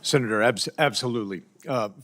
Senator, absolutely.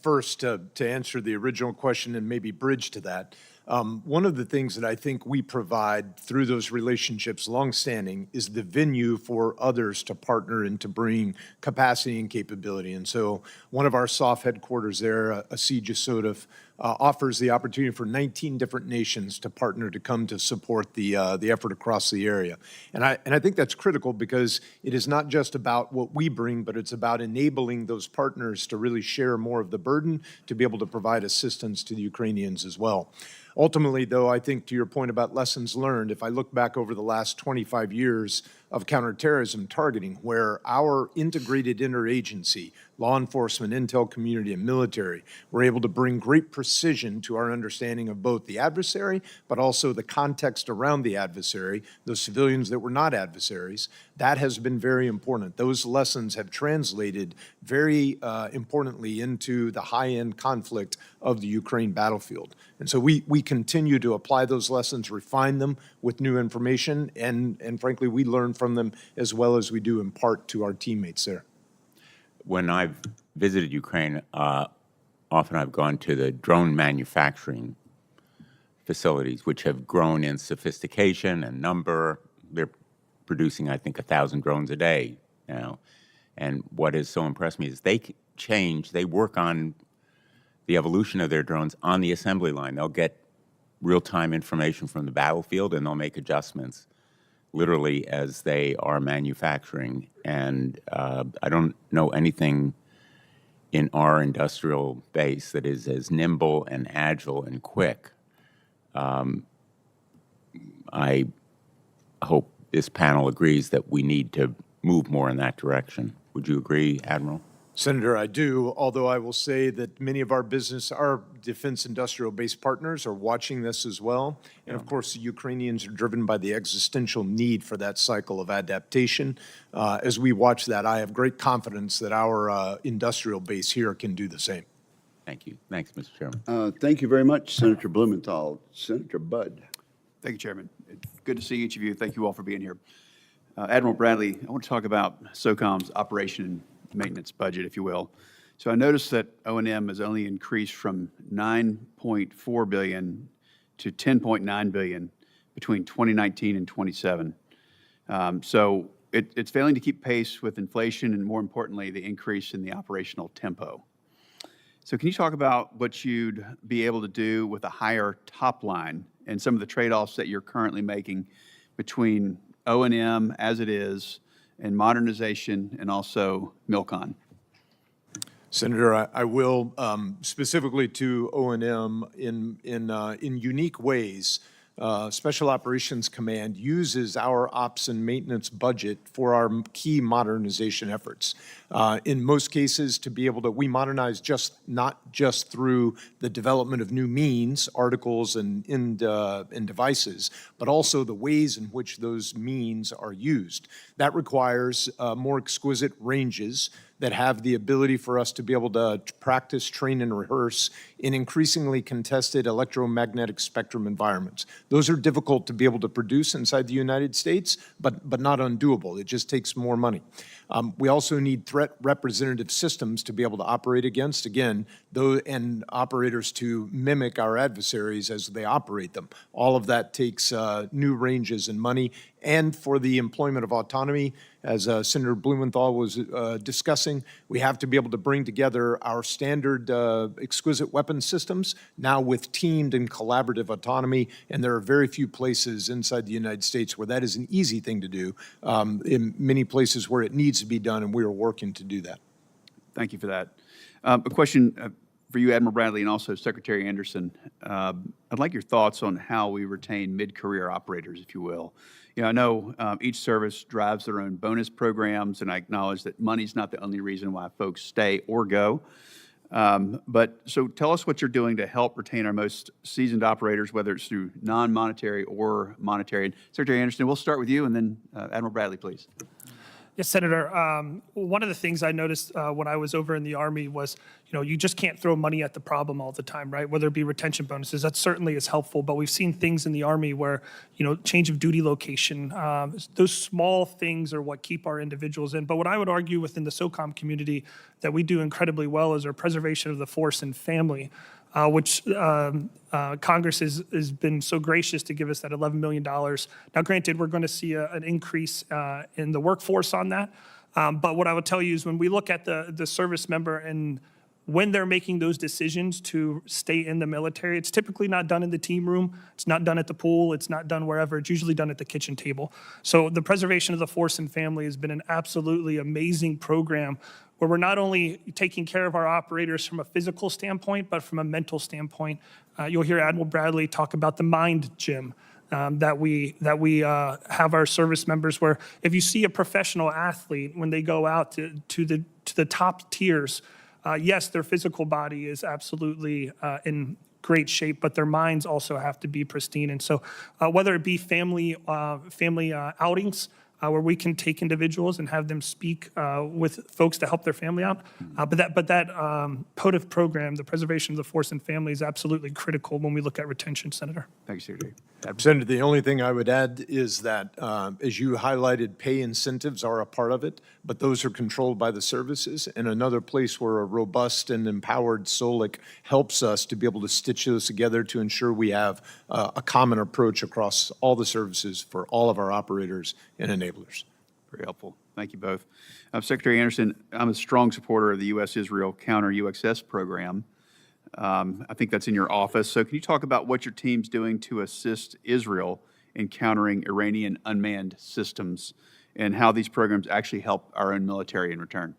First, to answer the original question and maybe bridge to that, one of the things that I think we provide through those relationships longstanding is the venue for others to partner and to bring capacity and capability. And so one of our soft headquarters there, a siege SOTF, offers the opportunity for 19 different nations to partner to come to support the effort across the area. And I think that's critical because it is not just about what we bring, but it's about enabling those partners to really share more of the burden to be able to provide assistance to the Ukrainians as well. Ultimately, though, I think to your point about lessons learned, if I look back over the last 25 years of counterterrorism targeting, where our integrated interagency, law enforcement, intel community, and military were able to bring great precision to our understanding of both the adversary, but also the context around the adversary, those civilians that were not adversaries, that has been very important. Those lessons have translated very importantly into the high-end conflict of the Ukraine battlefield. And so we continue to apply those lessons, refine them with new information, and frankly, we learn from them as well as we do impart to our teammates there. When I've visited Ukraine, often I've gone to the drone manufacturing facilities, which have grown in sophistication and number. They're producing, I think, 1,000 drones a day now. And what has so impressed me is they work on the evolution of their drones on the assembly line. They'll get real-time information from the battlefield, and they'll make adjustments literally as they are manufacturing. And I don't know anything in our industrial base that is as nimble and agile and quick. I hope this panel agrees that we need to move more in that direction. Would you agree, Admiral? Senator, I do, although I will say that many of our defense industrial-based partners are watching this as well. And of course, the Ukrainians are driven by the existential need for that cycle of adaptation. As we watch that, I have great confidence that our industrial base here can do the same. Thank you. Thanks, Mr. Chairman. Thank you very much, Senator Blumenthal. Senator Budd. Thank you, Chairman. It's good to see each of you. Thank you all for being here. Admiral Bradley, I want to talk about SOCOM's operation and maintenance budget, if you will. So I noticed that O&M has only increased from $9.4 billion to $10.9 billion between 2019 and 27. So it's failing to keep pace with inflation and, more importantly, the increase in the operational tempo. So can you talk about what you'd be able to do with a higher top line and some of the trade-offs that you're currently making between O&M as it is and modernization and also MILCON? Senator, I will specifically to O&M in unique ways. Special Operations Command uses our ops and maintenance budget for our key modernization efforts. In most cases, to be able to, we modernize not just through the development of new means, articles, and devices, but also the ways in which those means are used. That requires more exquisite ranges that have the ability for us to be able to practice, train, and rehearse in increasingly contested electromagnetic spectrum environments. Those are difficult to be able to produce inside the United States, but not undoable. It just takes more money. We also need threat representative systems to be able to operate against, again, and operators to mimic our adversaries as they operate them. All of that takes new ranges and money. And for the employment of autonomy, as Senator Blumenthal was discussing, we have to be able to bring together our standard exquisite weapon systems now with teamed and collaborative autonomy, and there are very few places inside the United States where that is an easy thing to do, in many places where it needs to be done, and we are working to do that. Thank you for that. A question for you, Admiral Bradley, and also Secretary Anderson. I'd like your thoughts on how we retain mid-career operators, if you will. You know, I know each service drives their own bonus programs, and I acknowledge that money's not the only reason why folks stay or go. But so tell us what you're doing to help retain our most seasoned operators, whether it's through non-monetary or monetary. And Secretary Anderson, we'll start with you, and then Admiral Bradley, please. Yes, Senator. One of the things I noticed when I was over in the Army was, you just can't throw money at the problem all the time, right? Whether it be retention bonuses, that certainly is helpful. But we've seen things in the Army where, change of duty location, those small things are what keep our individuals in. But what I would argue within the SOCOM community that we do incredibly well is our preservation of the force and family, which Congress has been so gracious to give us that $11 million. Now, granted, we're going to see an increase in the workforce on that. But what I would tell you is when we look at the service member and when they're making those decisions to stay in the military, it's typically not done in the team room. It's not done at the pool. It's not done wherever. It's usually done at the kitchen table. So the preservation of the force and family has been an absolutely amazing program where we're not only taking care of our operators from a physical standpoint, but from a mental standpoint. You'll hear Admiral Bradley talk about the mind gym that we have our service members where if you see a professional athlete, when they go out to the top tiers, yes, their physical body is absolutely in great shape, but their minds also have to be pristine. And so whether it be family outings, where we can take individuals and have them speak with folks to help their family out. But that POTF program, the preservation of the force and family, is absolutely critical when we look at retention, Senator. Thank you, Secretary. Senator, the only thing I would add is that, as you highlighted, pay incentives are a part of it, but those are controlled by the services. And another place where a robust and empowered SOLIC helps us to be able to stitch those together to ensure we have a common approach across all the services for all of our operators and enablers. Very helpful. Thank you both. Secretary Anderson, I'm a strong supporter of the U.S. Israel counter-UAS program. I think that's in your office. So can you talk about what your team's doing to assist Israel in countering Iranian unmanned systems and how these programs actually help our own military in return?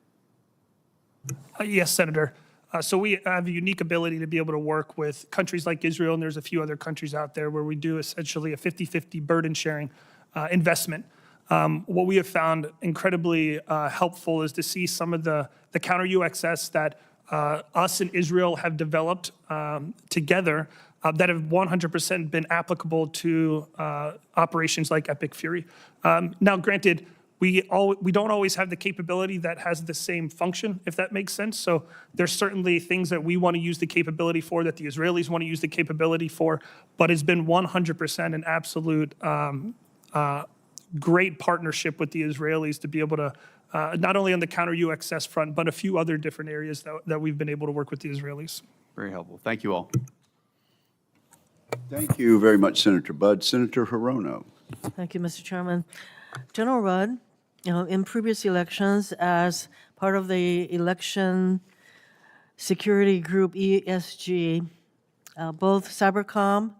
Yes, Senator. So we have a unique ability to be able to work with countries like Israel, and there's a few other countries out there where we do essentially a 50-50 burden sharing investment. What we have found incredibly helpful is to see some of the counter-UAS that us and Israel have developed together that have 100% been applicable to operations like Epic Fury. Now, granted, we don't always have the capability that has the same function, if that makes sense. So there's certainly things that we want to use the capability for that the Israelis want to use the capability for, but it's been 100% an absolute great partnership with the Israelis to be able to not only on the counter-UAS front, but a few other different areas that we've been able to work with the Israelis. Very helpful. Thank you all. Thank you very much, Senator Budd. Senator Hirono. Thank you, Mr. Chairman. General Rudd, in previous elections, as part of the election security group ESG, both Cybercom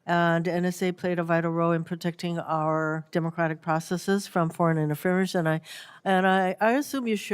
and NSA played a vital role in protecting our democratic processes from foreign interference, and I assume you share